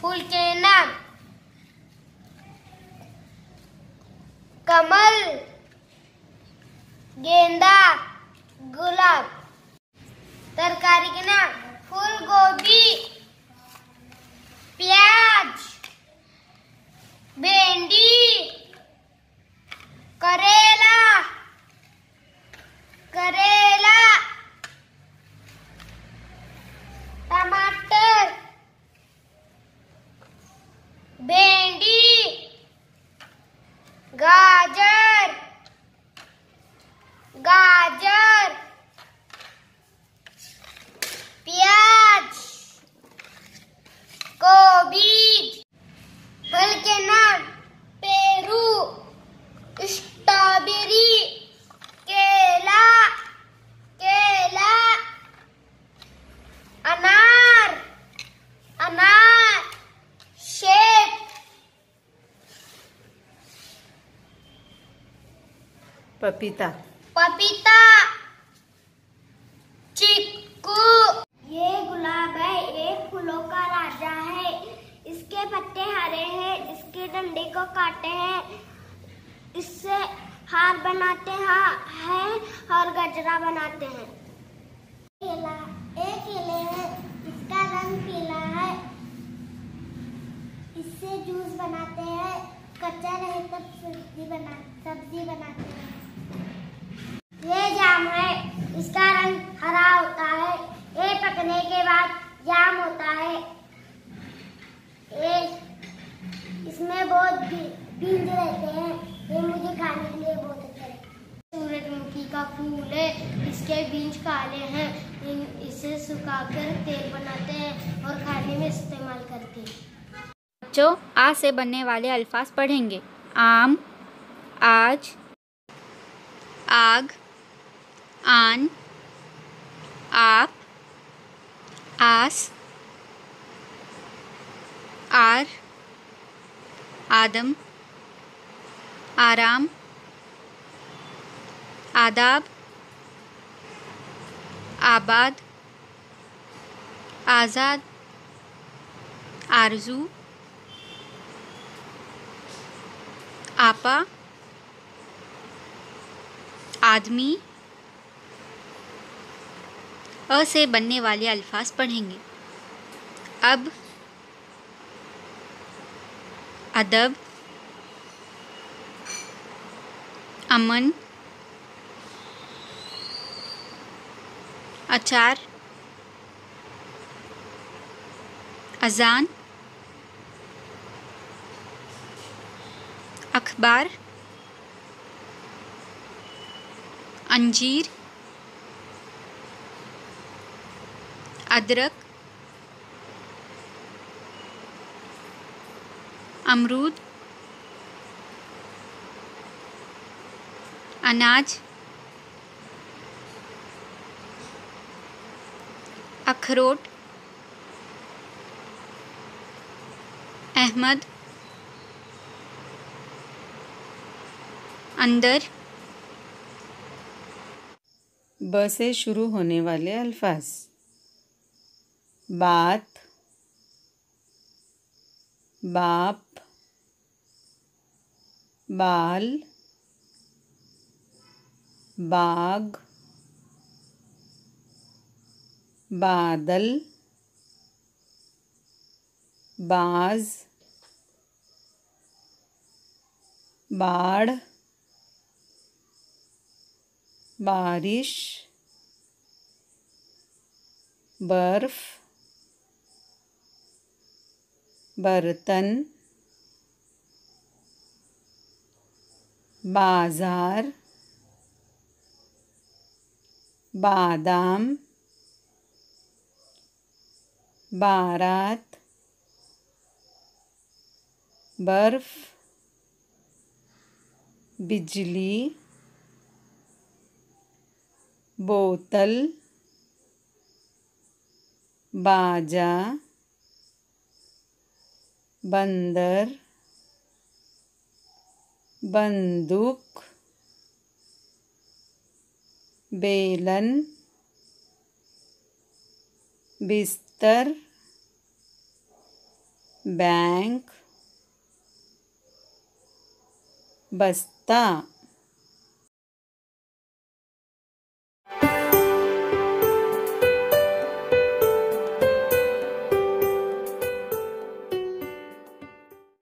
फूल के नाम कमल, गेंदा, गुलाब। तरकारी के नाम फूल गोभी, प्याज, भिंडी, करेला, टमाटर, भिंडी, गाजर, प्याज, गोभी। फल के नाम पेरू, स्ट्रॉबेरी, केला, अनार, सेब। पपीता, चीकू। ये गुलाब है, एक फूलों का राजा है। इसके पत्ते हरे हैं, इसके डंडे को काटे हैं, इससे हार बनाते हैं और गजरा बनाते हैं। एक केले है, इसका रंग पीला है, इससे जूस बनाते हैं, कच्चा रहे तब सब्जी बनाते हैं। ये जाम है, इसका रंग हरा होता है, ये पकने के बाद जाम होता है। इसमें बहुत बीज रहते हैं, ये मुझे खाने के लिए बहुत अच्छा लगता है। सूरजमुखी का फूल है, इसके बीज काले हैं, इसे सुखाकर तेल बनाते हैं और खाने में इस्तेमाल करते हैं। बच्चों, आज से बनने वाले अल्फाज पढ़ेंगे। आम, आज, आग, आन, आप, आस, आर, आदम, आराम, आदाब, आबाद, आज़ाद, आरजू, आपा, आदमी। अ से बनने वाले अल्फाज पढ़ेंगे। अब, अदब, अमन, अचार, अजान, अखबार, अंजीर, अदरक, अमरूद, अनाज, अखरोट, अहमद, अंदर। ब से शुरू होने वाले अल्फाज। बात, बाप, बाल, बाग, बादल, बाज, बाढ़, बारिश, बर्फ, बर्तन, बाजार, बादाम, बारात, बर्फ, बिजली, बोतल, बाजा, बंदर, बंदूक, बेलन, बिस्तर, बैंक, बस्ता।